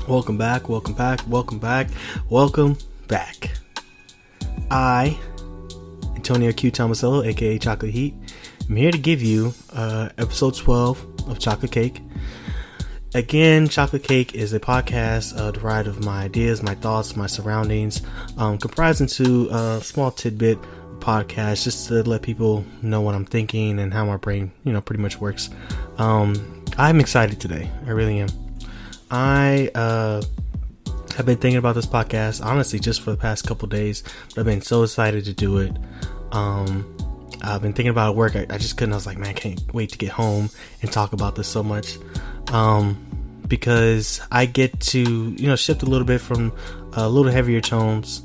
Welcome back, welcome back, welcome back, welcome back. I, Antonio Q. Tomasello, aka Chocolate Heat, I'm here to give you episode 12 of Chocolate Cake. Again, Chocolate Cake is a podcast derived of my ideas, my thoughts, my surroundings, comprised into a small tidbit podcast just to let people know what I'm thinking and how my brain, pretty much works. I'm excited today. I really am. I have been thinking about this podcast, honestly, just for the past couple days. But I've been so excited to do it. I've been thinking about it at work. I just couldn't. I was like, man, I can't wait to get home and talk about this so much. Because I get to, shift a little bit from a little heavier tones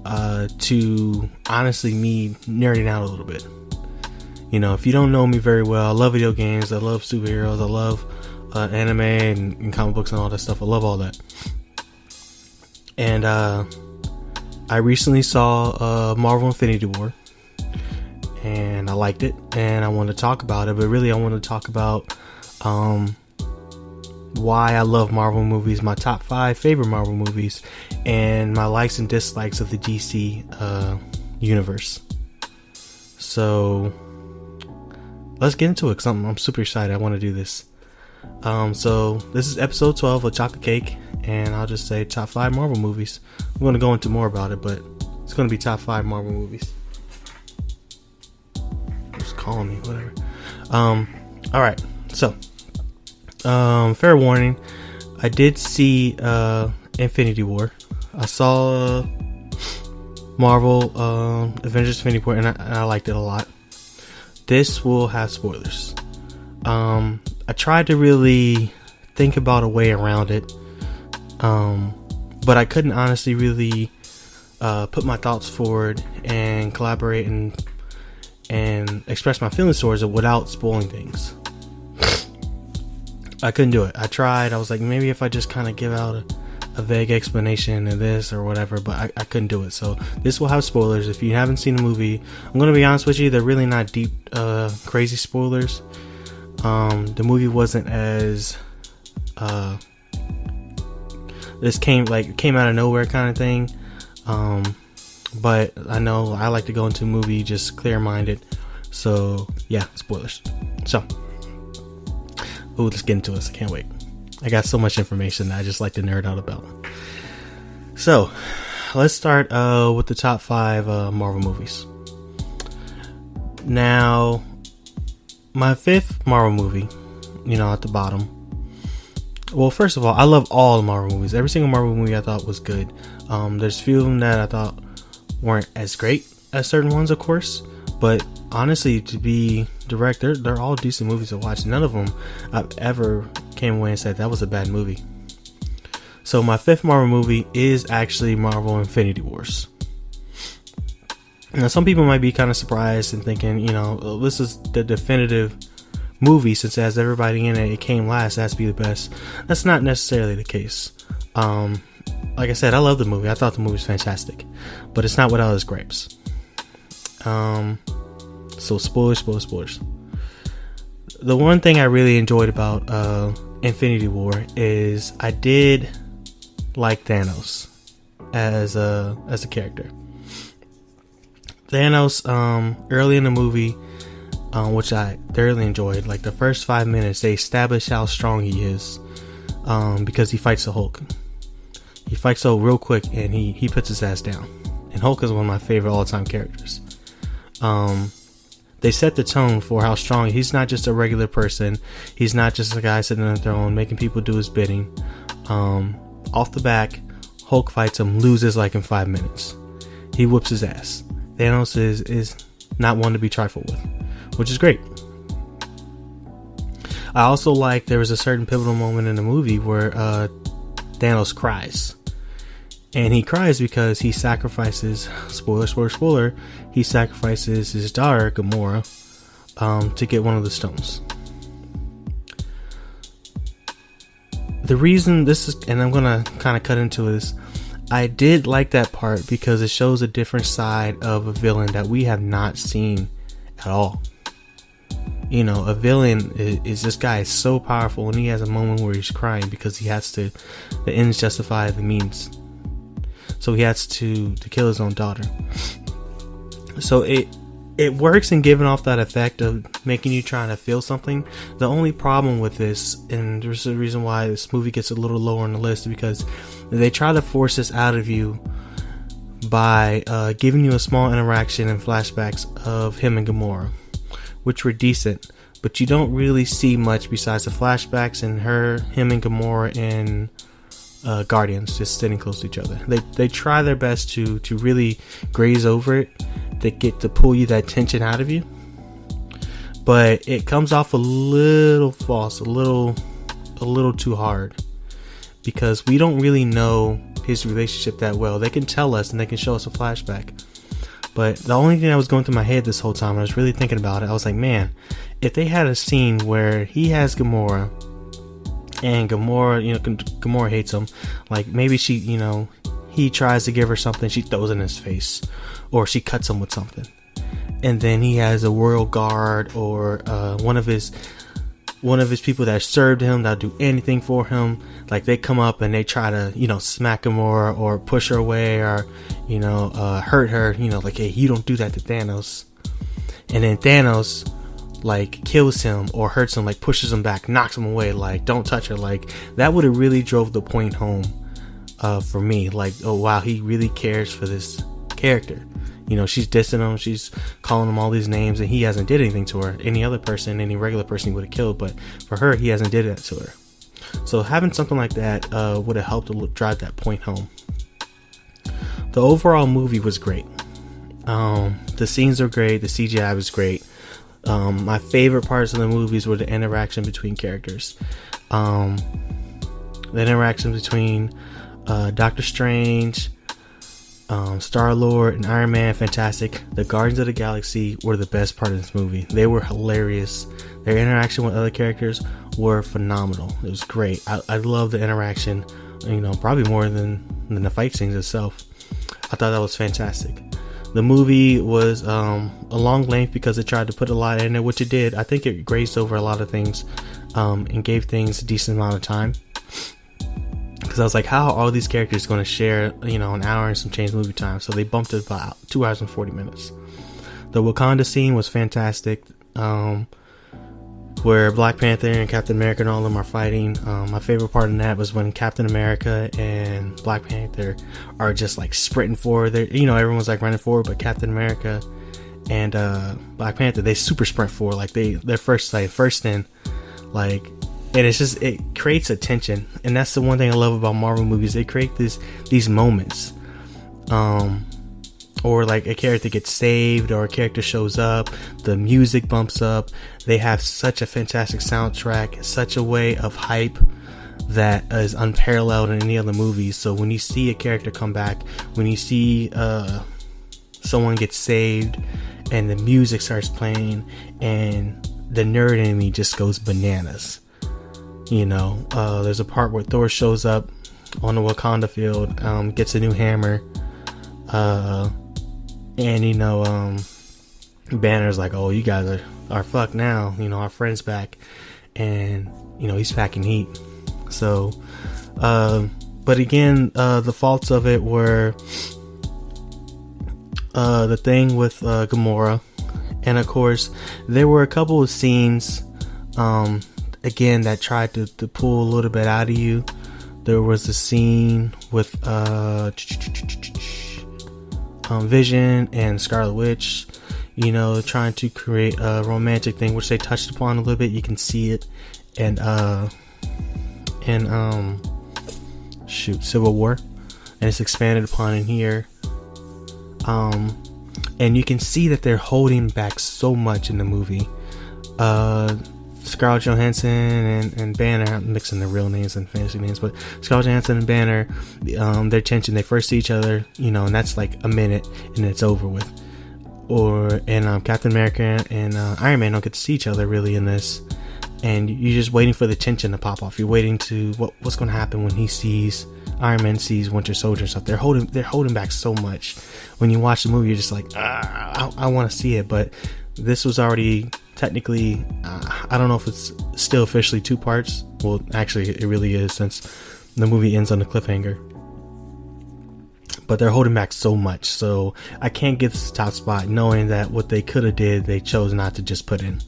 to honestly me nerding out a little bit. If you don't know me very well, I love video games. I love superheroes. I love anime and comic books and all that stuff. I love all that. And I recently saw Marvel Infinity War, and I liked it, and I wanted to talk about it. But really, I want to talk about why I love Marvel movies, my top 5 favorite Marvel movies, and my likes and dislikes of the DC universe. So let's get into it, because I'm super excited. I want to do this. So this is episode 12 of Chocolate Cake, and I'll just say top 5 Marvel movies. I'm going to go into more about it, but it's going to be top 5 Marvel movies. Just calling me, whatever. Alright, so fair warning, I did see Infinity War. I saw Marvel Avengers Infinity War, and I liked it a lot. This will have spoilers. I tried to really think about a way around it, but I couldn't honestly really put my thoughts forward and collaborate and express my feelings towards it without spoiling things. I couldn't do it. I tried. I was like, maybe if I just kind of give out a vague explanation of this or whatever, but I couldn't do it. So this will have spoilers. If you haven't seen the movie, I'm going to be honest with you, they're really not deep, crazy spoilers. The movie wasn't as this came out of nowhere kind of thing, but I know I like to go into a movie just clear-minded, so yeah, spoilers. So let's get into this. I can't wait. I got so much information that I just like to nerd out about. So let's start with the top 5 Marvel movies. Now, my 5th Marvel movie, at the bottom. Well, first of all, I love all the Marvel movies. Every single Marvel movie I thought was good. There's a few of them that I thought weren't as great as certain ones, of course. But honestly, to be direct, they're all decent movies to watch. None of them I've ever came away and said that was a bad movie. So my 5th Marvel movie is actually Marvel Infinity Wars. Now, some people might be kind of surprised and thinking, this is the definitive movie since it has everybody in it. It came last, it has to be the best. That's not necessarily the case. Like I said, I love the movie. I thought the movie was fantastic, but it's not without its gripes. So spoilers. The one thing I really enjoyed about Infinity War is I did like Thanos as a character. Thanos, early in the movie, which I thoroughly enjoyed, like the first 5 minutes, they establish how strong he is, because he fights the Hulk. He fights Hulk real quick, and he puts his ass down. And Hulk is one of my favorite all-time characters. They set the tone for how strong. He's not just a regular person. He's not just a guy sitting on a throne making people do his bidding. Off the back, Hulk fights him, loses like in 5 minutes. He whoops his ass. Thanos is not one to be trifled with, which is great. I also like there was a certain pivotal moment in the movie where Thanos cries. And he cries because he sacrifices, spoiler, he sacrifices his daughter, Gamora, to get one of the stones. The reason this is, and I'm going to kind of cut into this, I did like that part because it shows a different side of a villain that we have not seen at all. You know, a villain is this guy is so powerful, and he has a moment where he's crying because he has to, the ends justify the means. So he has to kill his own daughter. So it works in giving off that effect of making you trying to feel something. The only problem with this, and there's a reason why this movie gets a little lower on the list, because they try to force this out of you by giving you a small interaction and flashbacks of him and Gamora, which were decent, but you don't really see much besides the flashbacks and him and Gamora and Guardians just sitting close to each other. They try their best to really graze over it, to pull you that tension out of you, but it comes off a little false, a little too hard, because we don't really know his relationship that well. They can tell us and they can show us a flashback, but the only thing that was going through my head this whole time, I was really thinking about it, I was like, man, if they had a scene where he has Gamora and Gamora, you know, Gamora hates him, like maybe she, you know, he tries to give her something, she throws it in his face, or she cuts him with something, and then he has a royal guard or one of his people that served him, that'll do anything for him, like they come up and they try to, you know, smack Gamora or push her away, or, you know, hurt her, you know, like, hey, you don't do that to Thanos. And then Thanos like kills him or hurts him, like pushes him back, knocks him away, like, don't touch her. Like, that would have really drove the point home for me, like, oh wow, he really cares for this character. You know, she's dissing him, she's calling him all these names, and he hasn't did anything to her. Any other person, any regular person, he would have killed, but for her, he hasn't did that to her. So having something like that would have helped to drive that point home. The overall movie was great. The scenes are great, the CGI was great. My favorite parts of the movies were the interaction between characters. The interaction between Doctor Strange, Star-Lord, and Iron Man, fantastic. The Guardians of the Galaxy were the best part of this movie. They were hilarious. Their interaction with other characters were phenomenal. It was great. I love the interaction, you know, probably more than the fight scenes itself. I thought that was fantastic. The movie was a long length because it tried to put a lot in it, which it did. I think it grazed over a lot of things and gave things a decent amount of time. Because I was like, how are all these characters going to share, you know, an hour and some change movie time? So they bumped it about 2 hours and 40 minutes. The Wakanda scene was fantastic, where Black Panther and Captain America and all of them are fighting. My favorite part of that was when Captain America and Black Panther are just like sprinting forward. You know, everyone's like running forward, but Captain America and Black Panther, they super sprint forward, like they're first in, like. And it's just, it creates a tension, and that's the one thing I love about Marvel movies. They create these moments, or like a character gets saved or a character shows up, the music bumps up. They have such a fantastic soundtrack, such a way of hype that is unparalleled in any other movies. So when you see a character come back, when you see someone get saved and the music starts playing and the nerd in me just goes bananas. You know, there's a part where Thor shows up on the Wakanda field, gets a new hammer, and you know, Banner's like, oh, you guys are fucked now, you know, our friend's back, and you know, he's packing heat. So but again, the faults of it were the thing with Gamora, and of course there were a couple of scenes again that tried to pull a little bit out of you. There was a scene with Vision and Scarlet Witch, you know, trying to create a romantic thing, which they touched upon a little bit. You can see it, and Civil War, and it's expanded upon in here. And you can see that they're holding back so much in the movie. Scarlett Johansson and Banner, I'm mixing their real names and fantasy names, but Scarlett Johansson and Banner, their tension, they first see each other, you know, and that's like a minute and it's over with. And Captain America and Iron Man don't get to see each other really in this, and you're just waiting for the tension to pop off. You're waiting to what's going to happen when Iron Man sees Winter Soldier and stuff. They're holding back so much. When you watch the movie, you're just like, I want to see it, but this was already technically, I don't know if it's still officially 2 parts. Well, actually, it really is, since the movie ends on a cliffhanger. But they're holding back so much, so I can't give this a top spot, knowing that what they could have did, they chose not to just put in.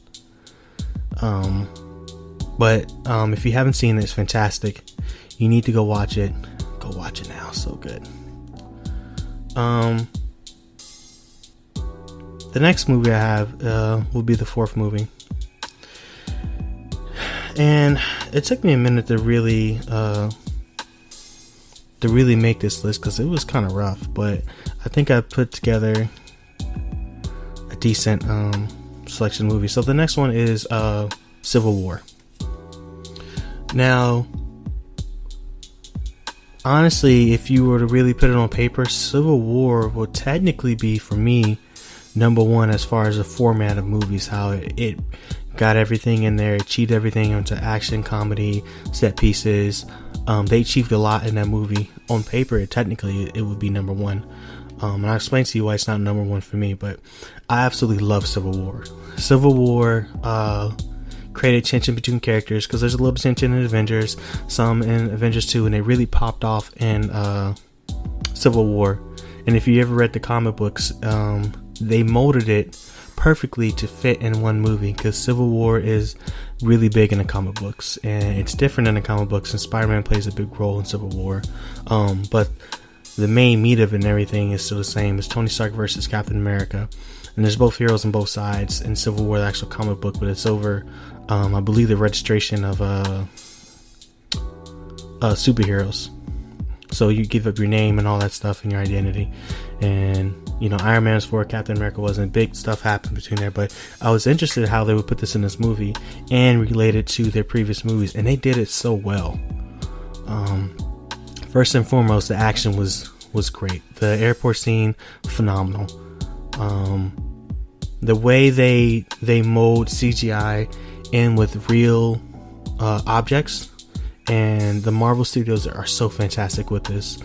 But if you haven't seen it, it's fantastic. You need to go watch it. Go watch it now. So good. The next movie I have will be the 4th movie. And it took me a minute to really make this list, because it was kind of rough. But I think I put together a decent selection of movies. So the next one is Civil War. Now, honestly, if you were to really put it on paper, Civil War would technically be, for me, number 1 as far as the format of movies. How it got everything in there, it cheated everything into action, comedy, set pieces. They achieved a lot in that movie. On paper, technically, it would be number 1. And I'll explain to you why it's not number 1 for me, but I absolutely love Civil War. Civil War created tension between characters, because there's a little tension in Avengers, some in Avengers 2, and they really popped off in Civil War. And if you ever read the comic books, they molded it perfectly to fit in one movie, because Civil War is really big in the comic books, and it's different in the comic books, and Spider-Man plays a big role in Civil War. But the main meat of it and everything is still the same. It's Tony Stark versus Captain America, and there's both heroes on both sides. In Civil War, the actual comic book, but it's over, I believe, the registration of superheroes. So you give up your name and all that stuff and your identity. And, Iron Man was for, Captain America wasn't. Big stuff happened between there. But I was interested in how they would put this in this movie and relate it to their previous movies. And they did it so well. First and foremost, the action was great. The airport scene, phenomenal. The way they mold CGI in with real objects, and the Marvel Studios are so fantastic with this.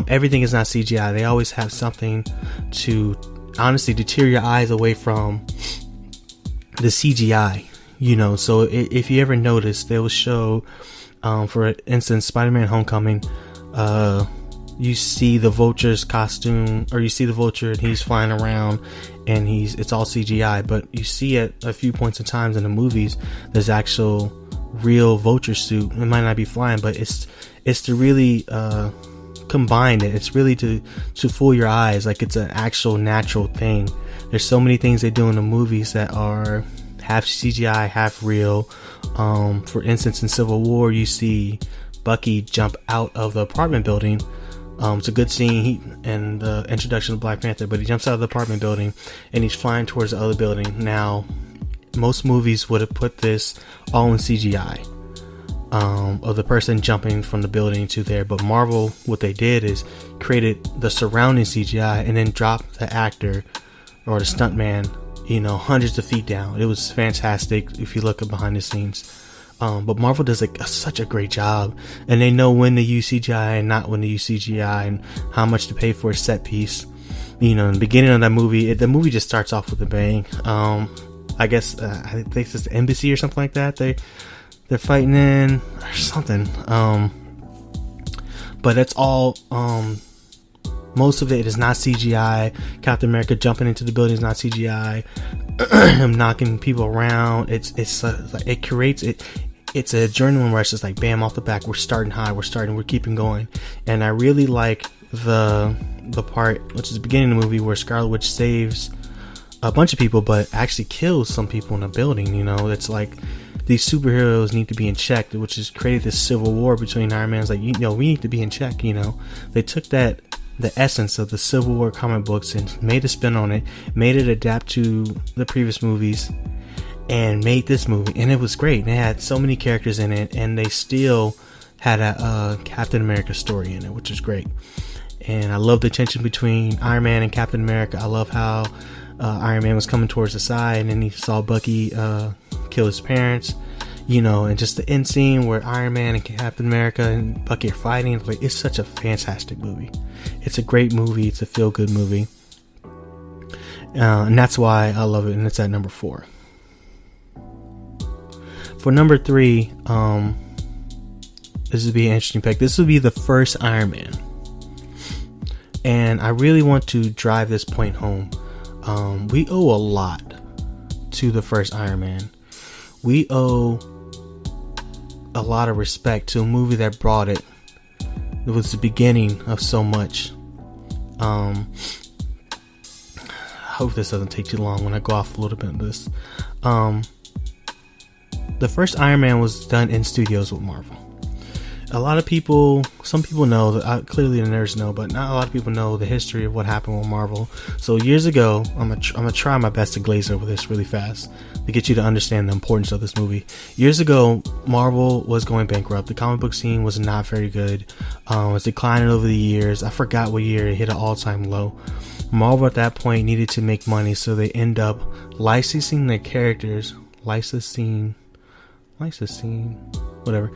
Everything is not CGI. They always have something to, honestly, to tear your eyes away from the CGI. So if you ever notice, they will show, for instance, Spider-Man Homecoming, you see the Vulture's costume, or you see the Vulture and he's flying around, and it's all CGI. But you see at a few points in times in the movies, there's actual real Vulture suit. It might not be flying, but it's to really combine it. It's really to fool your eyes, like it's an actual natural thing. There's so many things they do in the movies that are half CGI, half real. For instance, in Civil War, you see Bucky jump out of the apartment building. It's a good scene and the introduction of Black Panther, but he jumps out of the apartment building and he's flying towards the other building. Now, most movies would have put this all in CGI, of the person jumping from the building to there. But Marvel, what they did is created the surrounding CGI and then dropped the actor or the stuntman, hundreds of feet down. It was fantastic if you look at behind the scenes. But Marvel does such a great job, and they know when to use CGI and not when to use CGI, and how much to pay for a set piece. In the beginning of that movie, the movie just starts off with a bang. I guess I think it's the embassy or something like that. They're fighting in or something. But it's all. Most of it is not CGI. Captain America jumping into the building is not CGI. Him knocking people around. It creates it. It's an adrenaline rush. It's like bam, off the back. We're starting high. We're keeping going. And I really like the part, which is the beginning of the movie, where Scarlet Witch saves a bunch of people, but actually kills some people in a building. It's like these superheroes need to be in check, which has created this civil war between Iron Man's like, we need to be in check. They took the essence of the Civil War comic books and made a spin on it, made it adapt to the previous movies, and made this movie. And it was great. They had so many characters in it, and they still had a Captain America story in it, which was great. And I love the tension between Iron Man and Captain America. I love how Iron Man was coming towards the side, and then he saw Bucky kill his parents. And just the end scene where Iron Man and Captain America and Bucky are fighting. It's such a fantastic movie. It's a great movie. It's a feel-good movie. And that's why I love it, and it's at number 4. For number 3, this would be an interesting pick. This would be the first Iron Man. And I really want to drive this point home. We owe a lot to the first Iron Man. We owe a lot of respect to a movie that brought it. It was the beginning of so much. I hope this doesn't take too long when I go off a little bit of this. The first Iron Man was done in studios with Marvel. A lot of people, some people know, clearly the nerds know, but not a lot of people know the history of what happened with Marvel. So years ago, I'm gonna try my best to glaze over this really fast to get you to understand the importance of this movie. Years ago, Marvel was going bankrupt. The comic book scene was not very good. It was declining over the years. I forgot what year it hit an all-time low. Marvel at that point needed to make money, so they end up licensing their characters, licensing, whatever.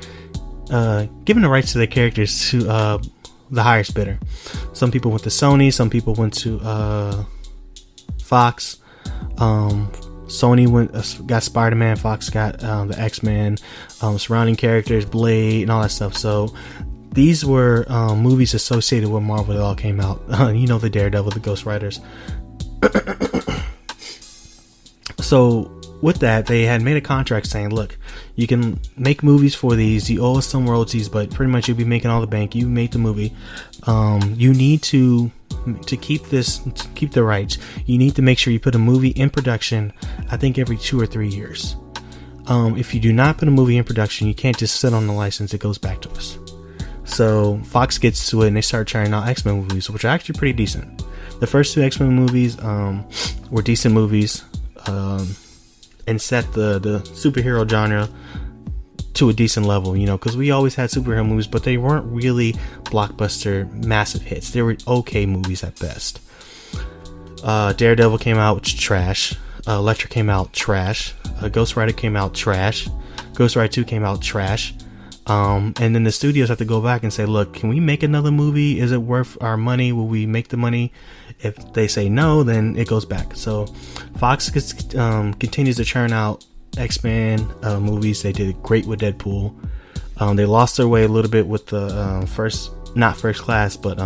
Giving the rights to their characters to the highest bidder. Some people went to Sony, some people went to Fox. Sony got Spider-Man, Fox got the X-Men, surrounding characters, Blade, and all that stuff. So these were movies associated with Marvel that all came out. The Daredevil, the Ghost Riders. So with that, they had made a contract saying, look, you can make movies for these, you owe us some royalties, but pretty much you'll be making all the bank. You made the movie. You need to keep the rights. You need to make sure you put a movie in production, I think every 2 or 3 years. If you do not put a movie in production, you can't just sit on the license. It goes back to us. So Fox gets to it, and they start churning out X-Men movies, which are actually pretty decent. The first 2 X-Men movies were decent movies, and set the superhero genre to a decent level, because we always had superhero movies, but they weren't really blockbuster massive hits. They were okay movies at best. Daredevil came out, which is trash. Elektra came out, trash. Ghost Rider came out, trash. Ghost Rider 2 came out, trash. And then the studios have to go back and say, look, can we make another movie? Is it worth our money? Will we make the money? If they say no, then it goes back. So Fox continues to churn out X-Men movies. They did great with Deadpool. They lost their way a little bit with the not First Class, but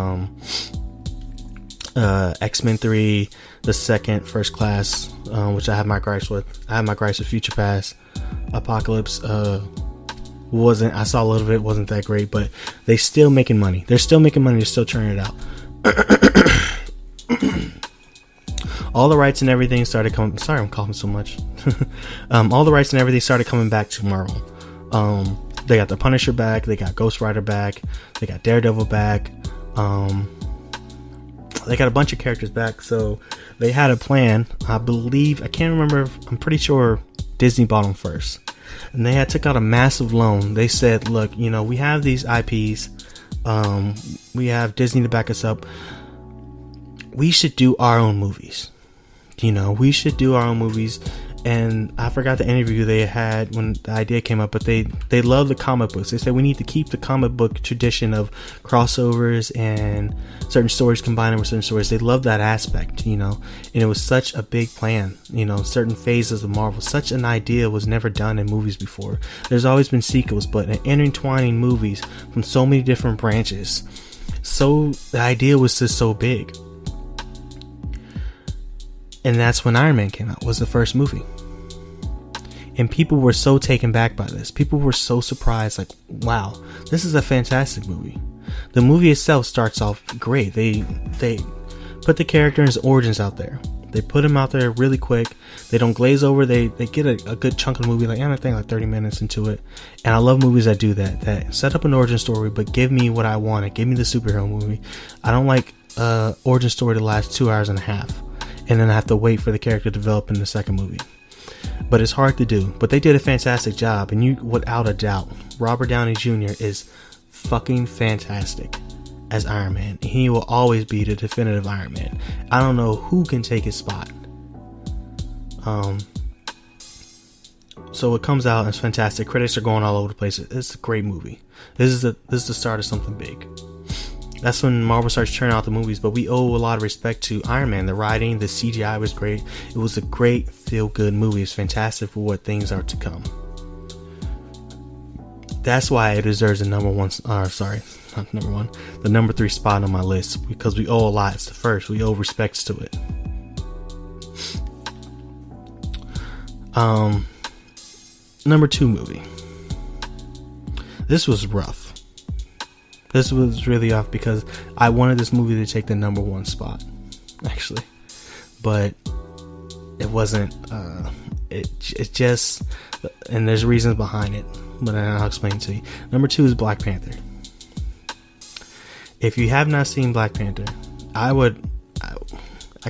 X-Men 3, the second First Class, which I have my gripes with. I have my gripes with Future Past. Apocalypse I saw a little bit, wasn't that great, but they still making money. They're still making money. They're still churning it out. All the rights and everything started coming. Sorry, I'm coughing so much. All the rights and everything started coming back to Marvel. They got the Punisher back. They got Ghost Rider back. They got Daredevil back. They got a bunch of characters back. So they had a plan. I can't remember. I'm pretty sure Disney bought them first. And they took out a massive loan. They said, look, we have these IPs. We have Disney to back us up. We should do our own movies. We should do our own movies. And I forgot the interview they had when the idea came up, but they love the comic books. They said we need to keep the comic book tradition of crossovers and certain stories combining with certain stories. They love that aspect, and it was such a big plan. Certain phases of Marvel, such an idea was never done in movies before. There's always been sequels, but intertwining movies from so many different branches. So the idea was just so big. And that's when Iron Man came out, was the first movie. And people were so taken back by this. People were so surprised, like, wow, this is a fantastic movie. The movie itself starts off great. They put the character and his origins out there. They put him out there really quick. They don't glaze over. They get a good chunk of the movie, like, I think like 30 minutes into it. And I love movies that do that set up an origin story, but give me what I wanted. Give me the superhero movie. I don't like origin story to last 2 hours and a half. And then I have to wait for the character to develop in the second movie. But it's hard to do. But they did a fantastic job. And without a doubt, Robert Downey Jr. is fucking fantastic as Iron Man. He will always be the definitive Iron Man. I don't know who can take his spot. So it comes out and it's fantastic. Critics are going all over the place. It's a great movie. This is the start of something big. That's when Marvel starts churning out the movies. But we owe a lot of respect to Iron Man. The writing, the CGI was great. It was a great feel-good movie. It's fantastic for what things are to come. That's why it deserves the number 3 spot on my list, because we owe a lot. It's the first. We owe respects to it. Number 2 movie. This was rough. This was really rough because I wanted this movie to take the number 1 spot, actually, but it wasn't. It just, and there's reasons behind it, but I'll explain it to you. Number 2 is Black Panther. If you have not seen Black Panther, I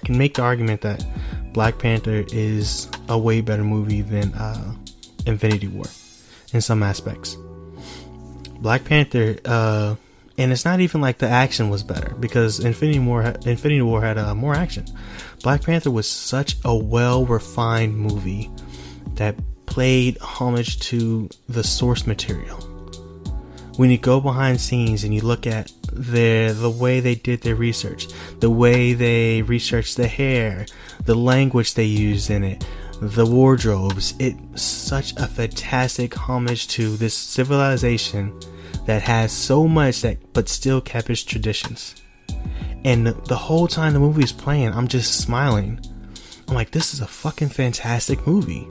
can make the argument that Black Panther is a way better movie than Infinity War in some aspects. Black Panther, and it's not even like the action was better, because Infinity War had more action. Black Panther was such a well-refined movie that played homage to the source material. When you go behind scenes and you look at the way they did their research, the way they researched the hair, the language they used in it, the wardrobes, it's such a fantastic homage to this civilization that has so much that but still kept its traditions. And the whole time the movie is playing, I'm just smiling. I'm like, this is a fucking fantastic movie.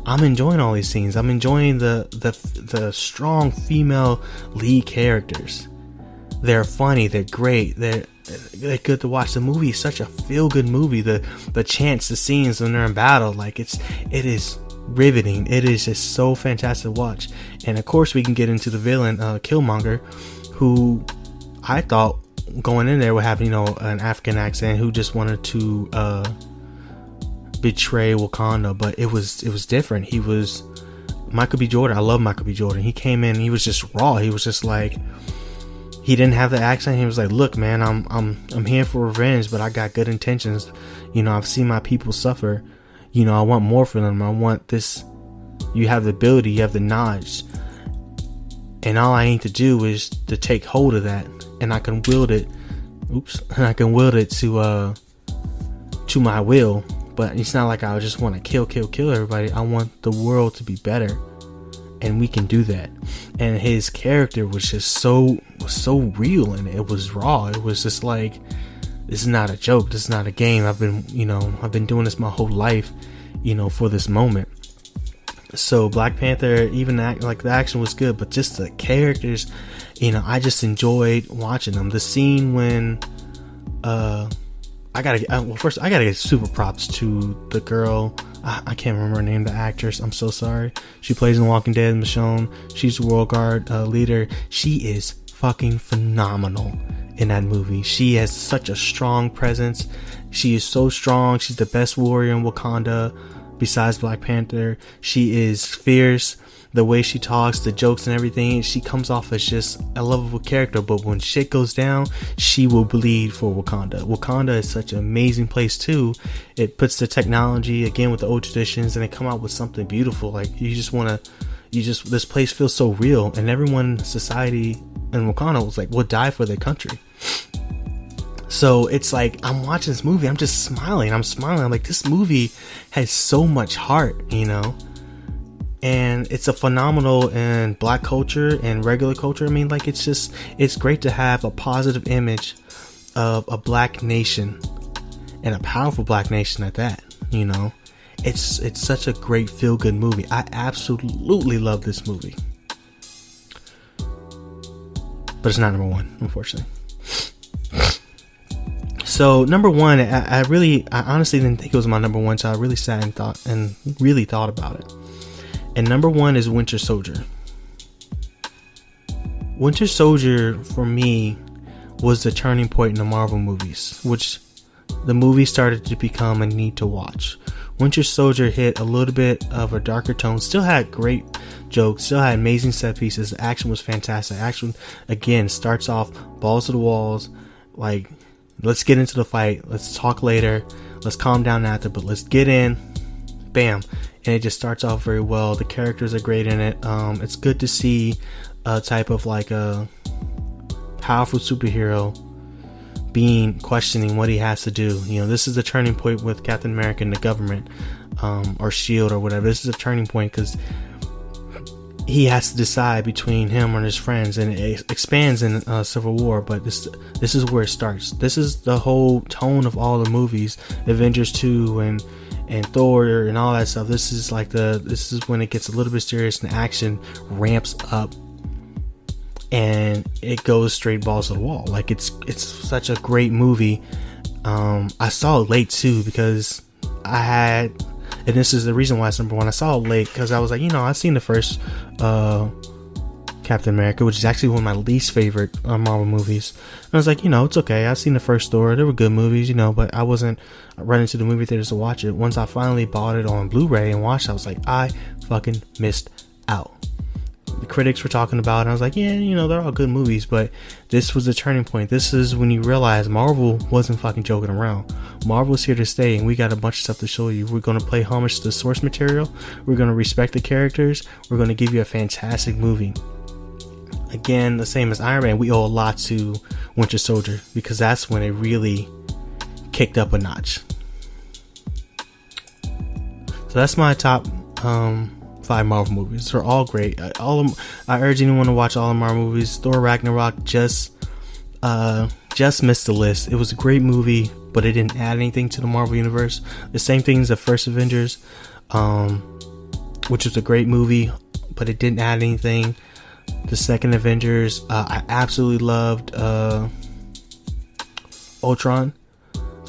I'm enjoying all these scenes. I'm enjoying the strong female lead characters. They're funny. They're great. They're good to watch. The movie is such a feel-good movie. The chants, the scenes when they're in battle, like it is riveting. It is just so fantastic to watch. And of course, we can get into the villain, Killmonger, who I thought going in there would have, an African accent, who just wanted to betray Wakanda, but it was different. He was Michael B. Jordan. I love Michael B. Jordan. He came in, he was just raw. He was just like, he didn't have the accent. He was like, look, man, I'm here for revenge, but I got good intentions. I've seen my people suffer. I want more for them. I want this. You have the ability, you have the knowledge, and all I need to do is to take hold of that, and I can wield it. I can wield it to my will. But it's not like I just want to kill everybody. I want the world to be better, and we can do that. And his character was just so real, and it was raw. It was just like, this is not a joke. This is not a game. I've been doing this my whole life, for this moment. So Black Panther, even the action was good, but just the characters, I just enjoyed watching them. The scene when, I gotta give super props to the girl. I can't remember her name, the actress. I'm so sorry. She plays in Walking Dead, Michonne. She's the World Guard leader. She is fucking phenomenal in that movie. She has such a strong presence. She is so strong. She's the best warrior in Wakanda besides Black Panther. She is fierce. The way she talks, the jokes and everything, she comes off as just a lovable character, but when shit goes down, she will bleed for Wakanda. Wakanda is such an amazing place too. It puts the technology, again, with the old traditions, and they come out with something beautiful. Like, this place feels so real, and everyone, society in Wakanda was like, would die for their country. So it's like, I'm watching this movie, I'm just smiling. I'm like, this movie has so much heart, and it's a phenomenal in Black culture and regular culture. I mean, like, it's great to have a positive image of a Black nation, and a powerful Black nation at that. It's such a great feel-good movie. I absolutely love this movie, but it's not number 1, unfortunately. So number 1, I honestly didn't think it was my number 1, so I really sat and thought about it. And number 1 is Winter Soldier. Winter Soldier, for me, was the turning point in the Marvel movies, which the movie started to become a need to watch. Winter Soldier hit a little bit of a darker tone, still had great jokes, still had amazing set pieces. The action was fantastic. Action, again, starts off balls to the walls, like, let's get into the fight, let's talk later, let's calm down after, but let's get in, bam. And it just starts off very well. The characters are great in it. It's good to see a type of like a powerful superhero being questioning what he has to do. You know, this is the turning point with Captain America and the government, or SHIELD or whatever. This is a turning point because he has to decide between him and his friends, and it expands in Civil War. But this is where it starts. This is the whole tone of all the movies, Avengers 2 and Thor and all that stuff. This is when it gets a little bit serious and action ramps up, and it goes straight balls to the wall. Like it's such a great movie. I saw it late too because and this is the reason why it's number one. I saw it late because I was like, I've seen the first Captain America, which is actually one of my least favorite Marvel movies. And I was like, it's okay. I've seen the first Thor. They were good movies, but I wasn't running to the movie theaters to watch it. Once I finally bought it on Blu-ray and watched it, I was like, I fucking missed out. The critics were talking about it, and I was like, yeah, they're all good movies, but this was the turning point. This is when you realize Marvel wasn't fucking joking around. Marvel's here to stay, and we got a bunch of stuff to show you. We're going to play homage to the source material. We're going to respect the characters. We're going to give you a fantastic movie. Again, the same as Iron Man, we owe a lot to Winter Soldier because that's when it really kicked up a notch. So that's my top 5 Marvel movies. They're all great. I urge anyone to watch all the Marvel movies. Thor Ragnarok just missed the list. It was a great movie, but it didn't add anything to the Marvel universe. The same thing as the first Avengers, which was a great movie, but it didn't add anything. The second Avengers, I absolutely loved Ultron.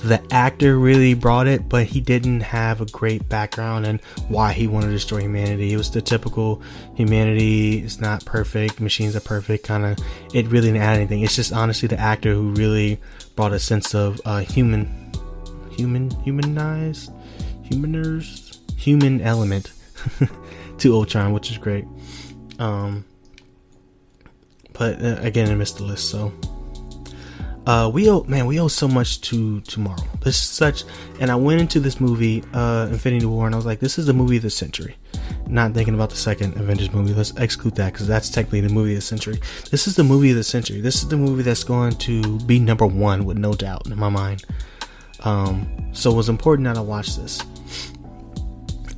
The actor really brought it, but he didn't have a great background and why he wanted to destroy humanity. It was the typical humanity is not perfect, machines are perfect kind of. It really didn't add anything. It's just honestly the actor who really brought a sense of human element to Ultron, which is great. But again, I missed the list. So we owe so much to Marvel. This is such, and I went into this movie, Infinity War, and I was like, this is the movie of the century. Not thinking about the second Avengers movie. Let's exclude that because that's technically the movie of the century. This is the movie of the century. This is the movie that's going to be number one with no doubt in my mind. So it was important that I watch this,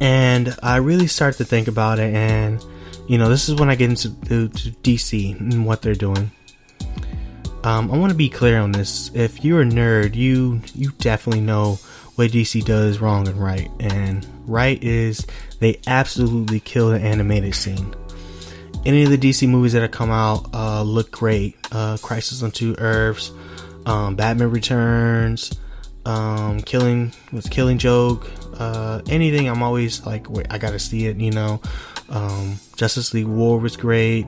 and I really started to think about it. And this is when I get into DC and what they're doing. I want to be clear on this. If you're a nerd, you definitely know what DC does wrong and right. And right is they absolutely kill the animated scene. Any of the DC movies that have come out look great. Crisis on Two Earths, Batman Returns, Killing Joke, anything. I'm always like, wait, I gotta see it. Justice League War was great.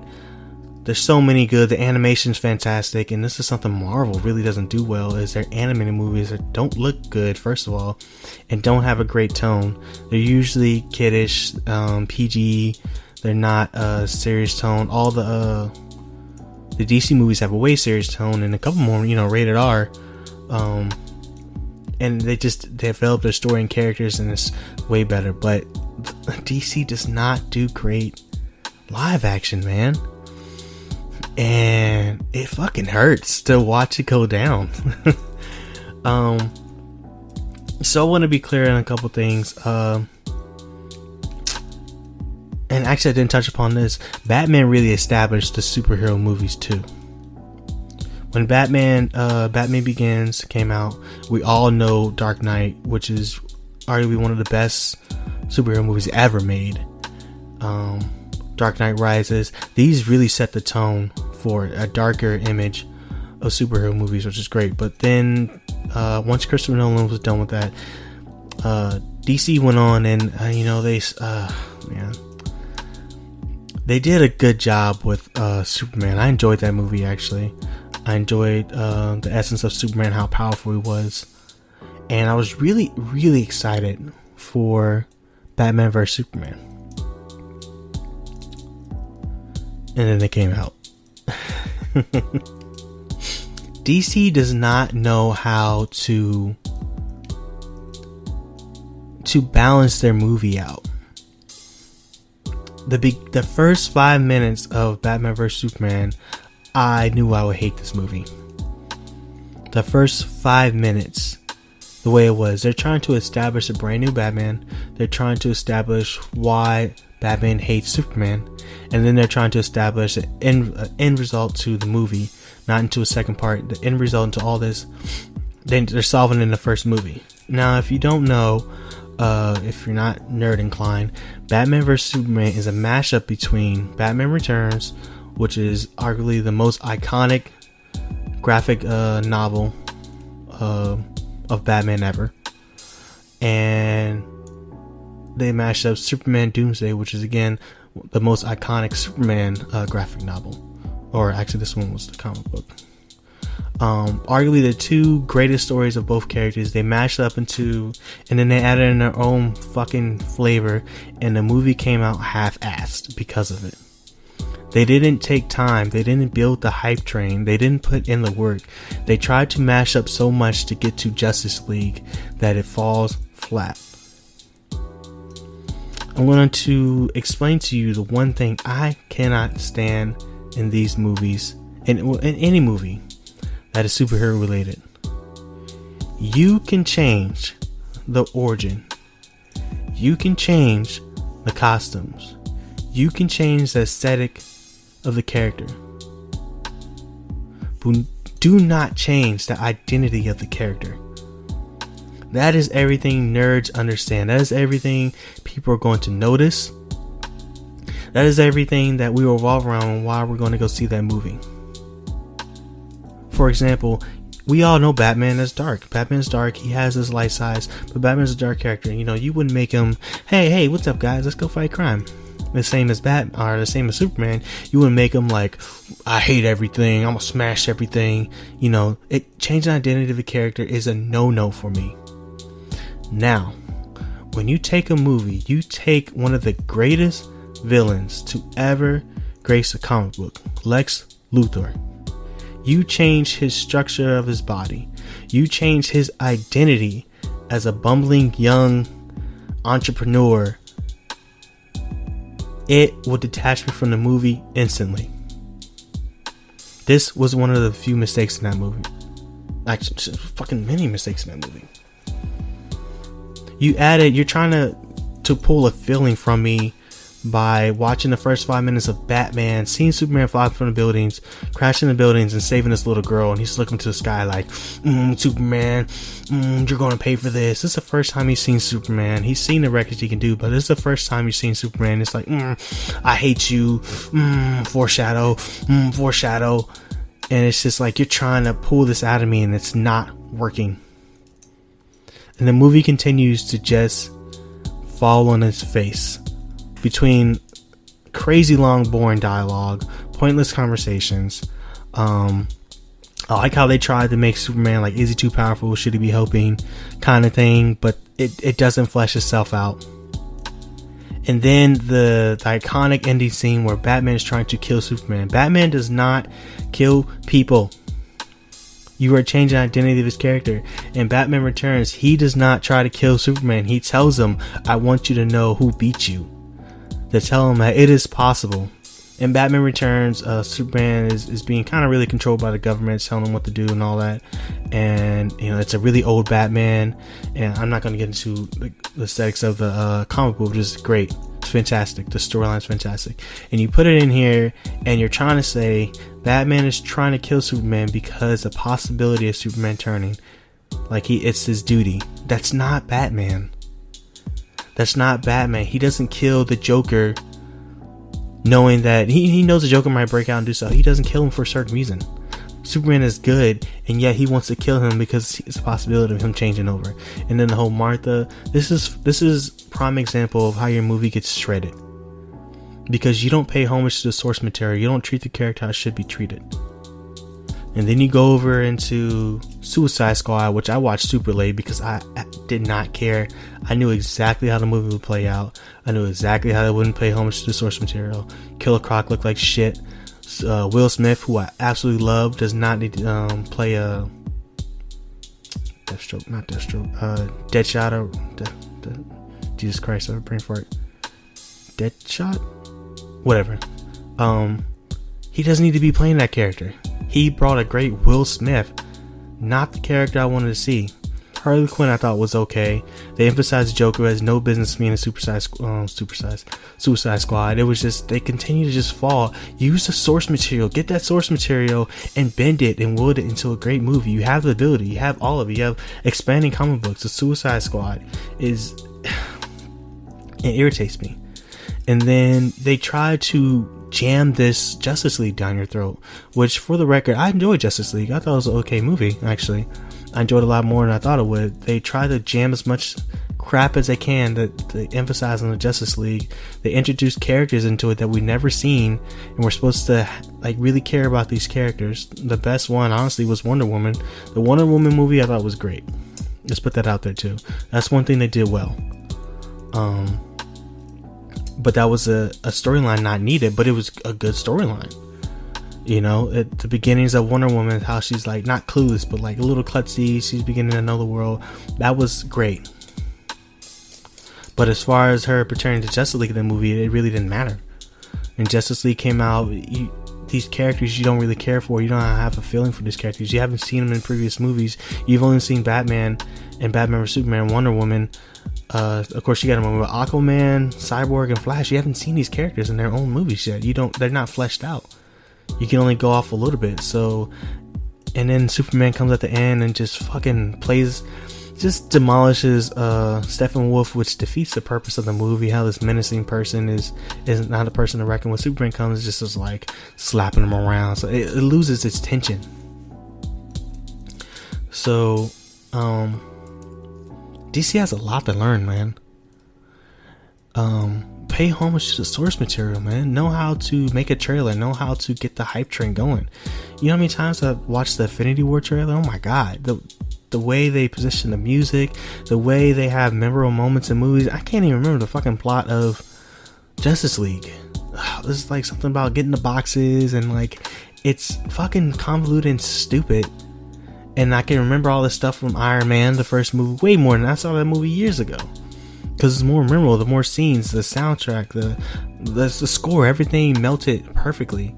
There's so many good. The animation's fantastic, and this is something Marvel really doesn't do well, is their animated movies that don't look good, first of all, and don't have a great tone. They're usually kiddish, PG. They're not a serious tone. All the DC movies have a way serious tone, and a couple more, rated R. And they develop their story and characters, and it's way better. But DC does not do great live action, man. And it fucking hurts to watch it go down. So I want to be clear on a couple things. And actually I didn't touch upon this. Batman really established the superhero movies too. When Batman Begins came out, we all know Dark Knight, which is arguably one of the best superhero movies ever made. Dark Knight Rises. These really set the tone for a darker image of superhero movies, which is great. But then once Christopher Nolan was done with that, DC went on and they did a good job with Superman. I enjoyed that movie, actually. I enjoyed the essence of Superman, how powerful he was, and I was really, really excited for Batman vs Superman. And then it came out. DC does not know how to balance their movie out. The first 5 minutes of Batman vs Superman, I knew I would hate this movie. The first 5 minutes, the way it was, they're trying to establish a brand new Batman. They're trying to establish why Batman hates Superman. And then they're trying to establish an end result to the movie, not into a second part. The end result into all this, they're solving in the first movie. Now, if you don't know, if you're not nerd inclined, Batman vs Superman is a mashup between Batman Returns, which is arguably the most iconic graphic novel of Batman ever, and they mashed up Superman Doomsday, which is again the most iconic Superman graphic novel, or actually this one was the comic book. Arguably the two greatest stories of both characters, they mashed up into, and then they added in their own fucking flavor, and the movie came out half-assed because of it. They didn't take time, they didn't build the hype train, they didn't put in the work. They tried to mash up so much to get to Justice League that it falls flat. I'm going to explain to you the one thing I cannot stand in these movies, in any movie that is superhero related. You can change the origin. You can change the costumes. You can change the aesthetic of the character. But do not change the identity of the character. That is everything nerds understand. That is everything people are going to notice. That is everything that we revolve around while we're going to go see that movie. For example, we all know Batman is dark. Batman's dark. He has his light sides, but Batman's a dark character. You know, you wouldn't make him, hey, what's up, guys? Let's go fight crime. The same as the same as Superman. You wouldn't make him like, I hate everything. I'm gonna smash everything. You know, changing the identity of a character is a no-no for me. Now, when you take a movie, you take one of the greatest villains to ever grace a comic book, Lex Luthor. You change his structure of his body. You change his identity as a bumbling young entrepreneur. It will detach me from the movie instantly. This was one of the few mistakes in that movie. Actually, fucking many mistakes in that movie. You're trying to pull a feeling from me by watching the first 5 minutes of Batman, seeing Superman fly from the buildings, crashing the buildings, and saving this little girl, and he's looking to the sky like, Superman, you're gonna pay for this. This is the first time he's seen Superman. He's seen the records he can do, but this is the first time he's seen Superman. It's like, I hate you, foreshadow, and it's just like you're trying to pull this out of me, and it's not working. And the movie continues to just fall on its face between crazy long, boring dialogue, pointless conversations. I like how they tried to make Superman like, is he too powerful? Should he be helping? Kind of thing, but it doesn't flesh itself out. And then the iconic ending scene where Batman is trying to kill Superman. Batman does not kill people. You are changing the identity of his character. In Batman Returns, he does not try to kill Superman. He tells him, I want you to know who beat you. To tell him that it is possible. In Batman Returns, Superman is being kind of really controlled by the government, telling him what to do and all that. And, you know, it's a really old Batman. And I'm not going to get into the aesthetics of the comic book, which is great. It's fantastic. The storyline's fantastic. And you put it in here, and you're trying to say Batman is trying to kill Superman because the possibility of Superman turning, like it's his duty. That's not Batman. That's not Batman. He doesn't kill the Joker knowing that he knows the Joker might break out and do so. He doesn't kill him for a certain reason. Superman is good, and yet he wants to kill him because it's a possibility of him changing over. And then the whole Martha, this is prime example of how your movie gets shredded. Because you don't pay homage to the source material. You don't treat the character how it should be treated. And then you go over into Suicide Squad, which I watched super late because I did not care. I knew exactly how the movie would play out. I knew exactly how they wouldn't pay homage to the source material. Killer Croc looked like shit. Will Smith, who I absolutely love, does not need to play a Deadshot or Jesus Christ, I brain fart. Deadshot? Whatever. he doesn't need to be playing that character. He brought a great Will Smith, not the character I wanted to see. Harley Quinn I thought was okay. They emphasized Joker has no business being a Suicide Squad. It was just, they continue to just fall. Use the source material. Get that source material and bend it and mold it into a great movie. You have the ability. You have all of it. You have expanding comic books. The Suicide Squad is... it irritates me. And then they try to jam this Justice League down your throat, which, for the record, I enjoyed Justice League. I thought it was an okay movie, actually. I enjoyed it a lot more than I thought it would. They try to jam as much crap as they can to emphasize on the Justice League. They introduce characters into it that we've never seen, and we're supposed to like really care about these characters. The best one, honestly, was Wonder Woman. The Wonder Woman movie I thought was great. Let's put that out there too. That's one thing they did well. But that was a storyline not needed, but it was a good storyline. You know, at the beginnings of Wonder Woman, how she's like not clueless, but like a little klutzy. She's beginning to know the world. That was great. But as far as her returning to Justice League in the movie, it really didn't matter. When Justice League came out, these characters you don't really care for. You don't have a feeling for these characters. You haven't seen them in previous movies. You've only seen Batman and Batman vs Superman, Wonder Woman. Of course, you got them with Aquaman, Cyborg, and Flash. You haven't seen these characters in their own movies yet. They're not fleshed out. You can only go off a little bit. So, and then Superman comes at the end and just fucking just demolishes Steppenwolf, which defeats the purpose of the movie. How this menacing person is not a person to reckon with. Superman comes just as like slapping him around, so it loses its tension. So, DC has a lot to learn, man. Pay homage to the source material, man. Know how to make a trailer. Know how to get the hype train going. You know how many times I've watched the Infinity War trailer? Oh my god, the way they position the music, the way they have memorable moments in movies. I can't even remember the fucking plot of Justice League. This is like something about getting the boxes, and like it's fucking convoluted and stupid. And I can remember all this stuff from Iron Man, the first movie, way more than I saw that movie years ago. Because it's more memorable, the more scenes, the soundtrack, the score, everything melted perfectly.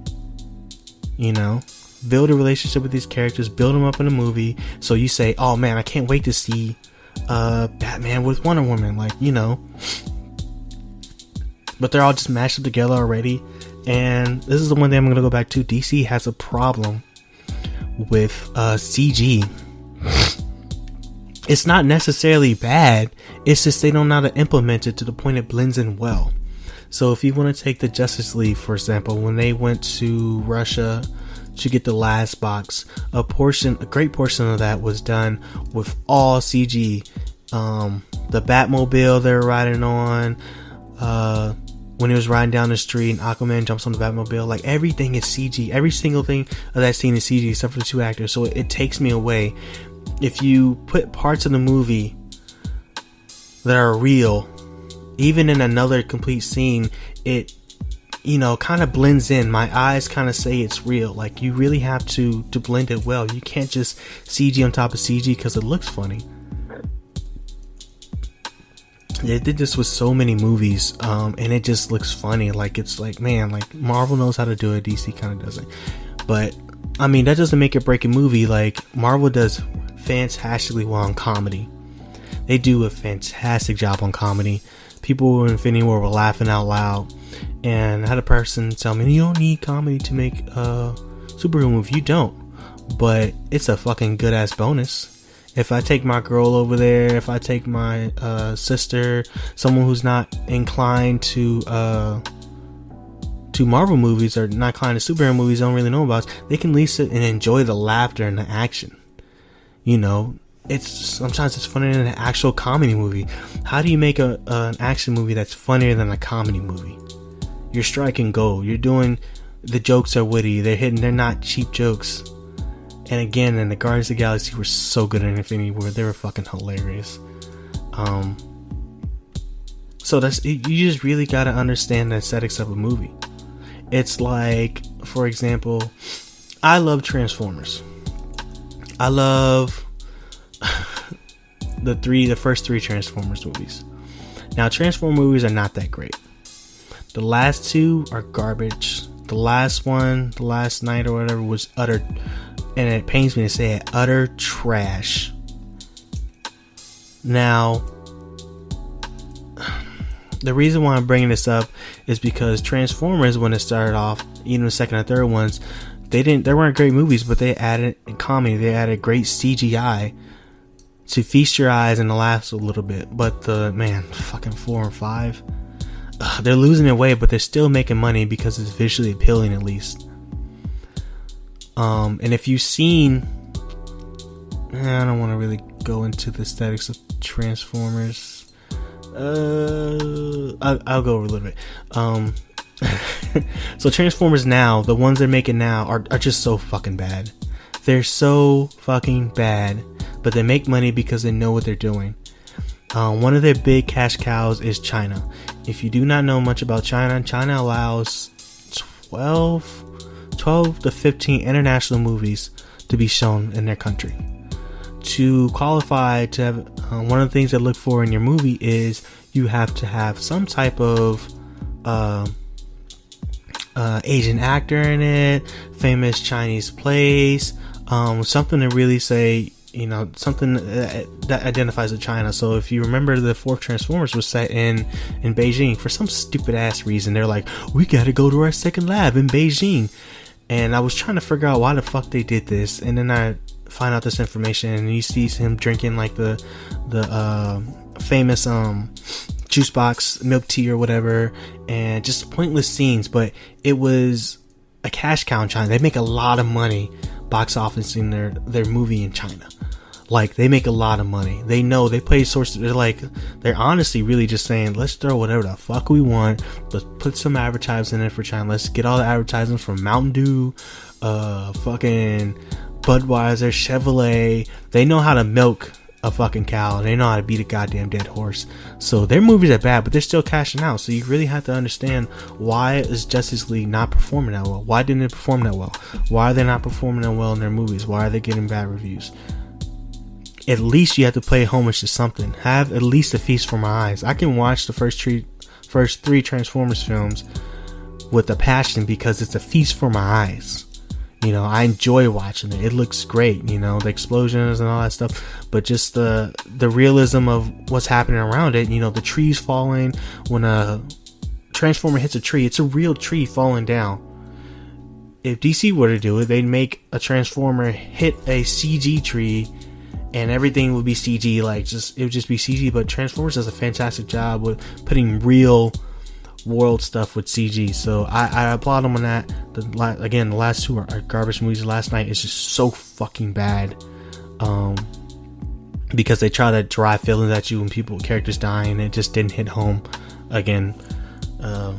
You know, build a relationship with these characters, build them up in a movie, so you say, oh man, I can't wait to see Batman with Wonder Woman, like, you know. But they're all just mashed up together already. And this is the one thing I'm going to go back to. DC has a problem with CG. It's not necessarily bad, it's just they don't know how to implement it to the point it blends in well. So if you want to take the Justice League, for example, when they went to Russia to get the last box, a great portion of that was done with all CG. The Batmobile they were riding on, when he was riding down the street and Aquaman jumps on the Batmobile, like everything is CG. Every single thing of that scene is CG except for the two actors. So it takes me away. If you put parts of the movie that are real, even in another complete scene, it, you know, kind of blends in. My eyes kind of say it's real. Like, you really have to blend it well. You can't just CG on top of CG because it looks funny. They did this with so many movies, and it just looks funny. Like, it's like, man, like Marvel knows how to do it, DC kind of doesn't. But I mean, that doesn't make it break a movie. Like, Marvel does fantastically well on comedy. They do a fantastic job on comedy. People in Infinity War were laughing out loud, and I had a person tell me, you don't need comedy to make a superhero movie. You don't, but it's a fucking good ass bonus. If I take my girl over there, if I take my sister, someone who's not inclined to Marvel movies or not inclined to superhero movies, don't really know about, they can at least sit and enjoy the laughter and the action. You know, sometimes it's funnier than an actual comedy movie. How do you make an action movie that's funnier than a comedy movie? You're striking gold. You're doing, the jokes are witty. They're not cheap jokes. And again, and the Guardians of the Galaxy were so good in Infinity War. They were fucking hilarious. So you just really gotta understand the aesthetics of a movie. It's like, for example, I love Transformers. I love the first three Transformers movies. Now, Transformers movies are not that great. The last two are garbage. The last one, the last night or whatever, was utter, and it pains me to say it, utter trash. Now, the reason why I'm bringing this up is because Transformers, when it started off, even the second and third ones, they weren't great movies, but they added comedy, they added great CGI to feast your eyes and laugh a little bit. But fucking 4 and 5, they're losing their way, but they're still making money because it's visually appealing, at least. And if you've seen, I don't want to really go into the aesthetics of Transformers. I'll go over a little bit. So Transformers now, the ones they're making now are just so fucking bad. They're so fucking bad, but they make money because they know what they're doing. One of their big cash cows is China. If you do not know much about China, China allows 12 to 15 international movies to be shown in their country. To qualify to have, one of the things they look for in your movie is you have to have some type of Asian actor in it, famous Chinese place, something to really say, something that identifies with China. So if you remember, the fourth Transformers was set in Beijing. For some stupid ass reason, they're like, we gotta go to our second lab in Beijing. And I was trying to figure out why the fuck they did this, and then I find out this information, and you see him drinking like the famous juice box milk tea or whatever, and just pointless scenes. But it was a cash cow in China. They make a lot of money box office in their movie in China. Like, they make a lot of money. They know, they play sources. They're honestly really just saying, let's throw whatever the fuck we want. Let's put some advertising in it for China. Let's get all the advertising from Mountain Dew, fucking Budweiser, Chevrolet. They know how to milk a fucking cow. They know how to beat a goddamn dead horse. So their movies are bad, but they're still cashing out. So you really have to understand, why is Justice League not performing that well? Why didn't it perform that well? Why are they not performing that well in their movies? Why are they getting bad reviews? At least you have to pay homage to something. Have at least a feast for my eyes. I can watch the first three Transformers films with a passion because it's a feast for my eyes. I enjoy watching it. It looks great, the explosions and all that stuff. But just the realism of what's happening around it, the trees falling. When a Transformer hits a tree, it's a real tree falling down. If DC were to do it, they'd make a Transformer hit a CG tree, and everything would be CG. It would just be CG. But Transformers does a fantastic job with putting real world stuff with CG. So I applaud them on that. The last two are garbage movies. Last Night is just so fucking bad, because they try to drive feelings at you when characters dying, and it just didn't hit home again. But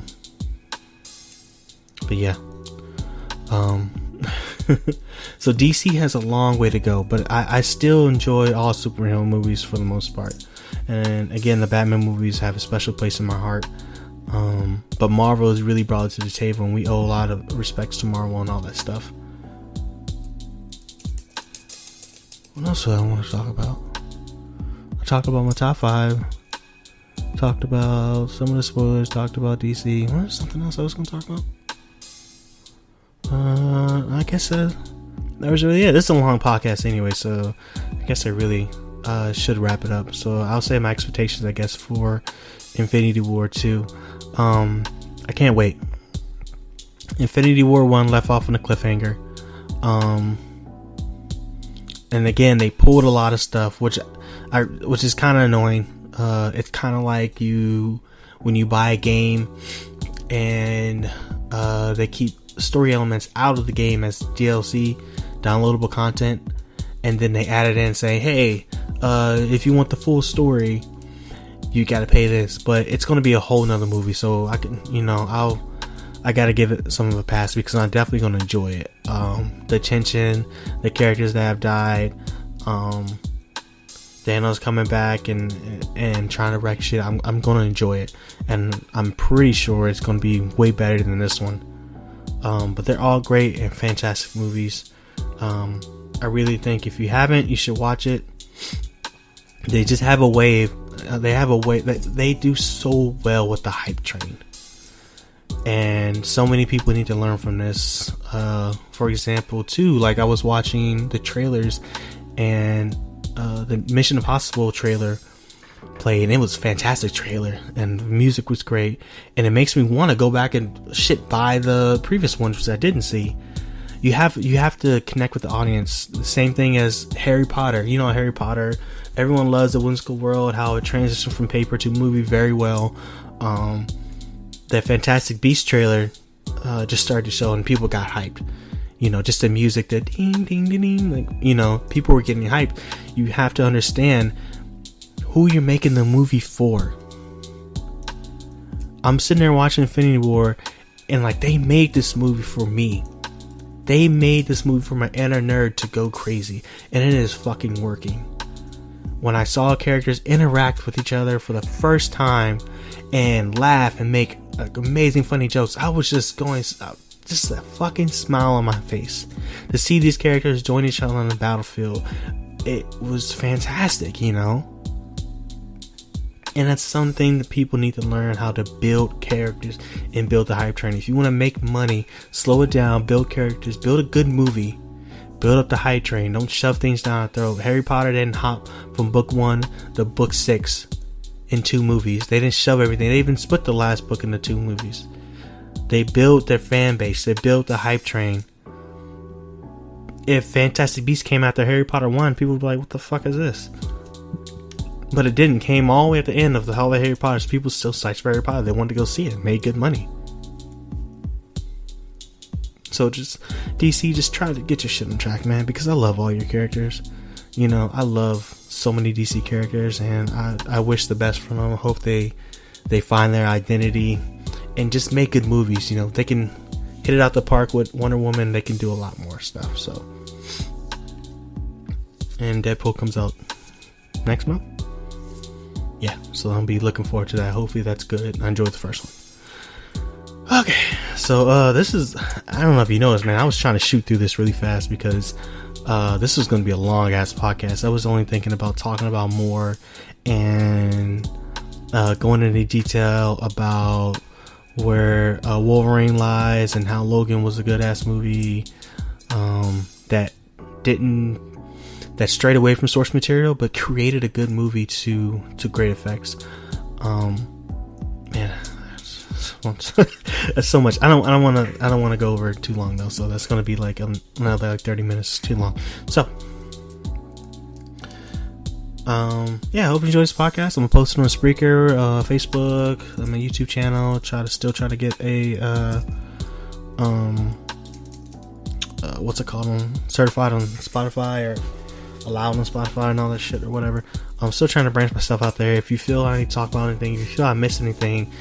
yeah, so DC has a long way to go, but I still enjoy all superhero movies for the most part. And again, the Batman movies have a special place in my heart. But Marvel has really brought it to the table, and we owe a lot of respects to Marvel and all that stuff. What else do I want to talk about? I talked about my top 5. Talked about some of the spoilers. Talked about DC. What is something else I was going to talk about? I guess that was really it. This is a long podcast anyway, so I guess I really should wrap it up. So I'll say my expectations, I guess, for Infinity War 2. I can't wait. Infinity War 1 left off on a cliffhanger. And again, they pulled a lot of stuff, which is kind of annoying. It's kind of like when you buy a game and they keep story elements out of the game as DLC, downloadable content, and then they add it in and say, hey, if you want the full story, you gotta pay this. But it's gonna be a whole nother movie, so I can, I gotta give it some of a pass, because I'm definitely gonna enjoy it. The tension, the characters that have died, Thanos coming back and trying to wreck shit. I'm gonna enjoy it, and I'm pretty sure it's gonna be way better than this one. But they're all great and fantastic movies. I really think if you haven't, you should watch it. They just have a way. They do so well with the hype train. and so many people need to learn from this. For example, too, like I was watching the trailers, and the Mission Impossible trailer played, and it was a fantastic trailer, and the music was great, and it makes me want to go back and buy the previous ones which I didn't see. You have to connect with the audience. The same thing as Harry Potter. You know, Harry Potter, everyone loves the whimsical world, how it transitioned from paper to movie very well. That Fantastic Beasts trailer just started to show, and people got hyped. You know, just the music, the ding ding ding ding, like, you know, people were getting hyped. You have to understand who you're making the movie for. I'm sitting there watching Infinity War, and like, they made this movie for me. They made this movie for my inner nerd to go crazy, and it is fucking working. When I saw characters interact with each other for the first time and laugh and make like amazing funny jokes, I was just going, just a fucking smile on my face. To see these characters join each other on the battlefield, it was fantastic, you know? And that's something that people need to learn, how to build characters and build the hype train. If you want to make money, slow it down, build characters, build a good movie, build up the hype train. Don't shove things down our throat. Harry Potter didn't hop from book 1 to book 6 in 2 movies. They didn't shove everything. They even split the last book into 2 movies. They built their fan base. They built the hype train. If Fantastic Beasts came after Harry Potter 1, people would be like, what the fuck is this? But it didn't. Came all the way at the end of the whole Harry Potter. People still psyched for Harry Potter. They wanted to go see it. Made good money. So just DC, just try to get your shit on track, man. Because I love all your characters. You know, I love so many DC characters, and I wish the best for them. I hope they find their identity and just make good movies. You know, they can hit it out the park with Wonder Woman. They can do a lot more stuff. So, and Deadpool comes out next month. Yeah, so I'll be looking forward to that. Hopefully that's good. I enjoyed the first one. Okay, so this is, I don't know if you noticed, man, I was trying to shoot through this really fast because this was going to be a long ass podcast. I was only thinking about talking about more and going into detail about where Wolverine lies and how Logan was a good ass movie that strayed away from source material but created a good movie to great effects. Man, that's so much. I don't want to go over it too long though, so that's going to be like another like 30 minutes too long. So yeah, I hope you enjoyed this podcast. I'm gonna post it on Spreaker, Facebook, on my YouTube channel. Try to get a what's it called, certified on Spotify, or allowed on Spotify and all that shit or whatever. I'm still trying to branch myself out there. If you feel I need to talk about anything, if you feel I missed anything,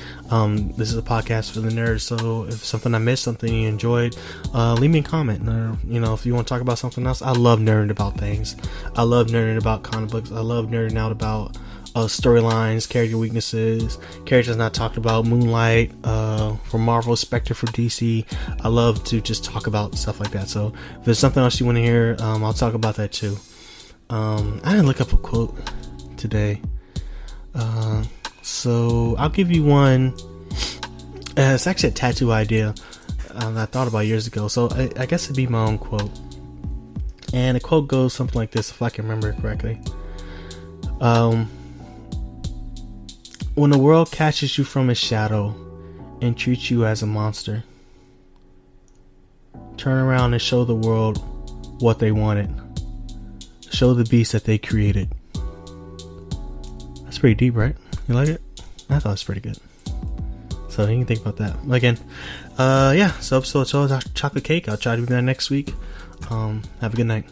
this is a podcast for the nerds. So if something I missed, something you enjoyed, leave me a comment. Or, you know, if you want to talk about something else, I love nerding about things. I love nerding about comic books. I love nerding out about storylines, character weaknesses, characters not talked about. Moonlight for Marvel, Spectre for DC. I love to just talk about stuff like that. So if there's something else you want to hear, I'll talk about that too. I didn't look up a quote today, so I'll give you one. It's actually a tattoo idea that I thought about years ago, so I guess it'd be my own quote. And the quote goes something like this, if I can remember it correctly. When the world catches you from its shadow and treats you as a monster, turn around and show the world what they wanted. Show the beast that they created. That's pretty deep, right? You like it? I thought it was pretty good. So you can think about that. Again, yeah, so episode 12 chocolate cake. I'll try to do that next week. Have a good night.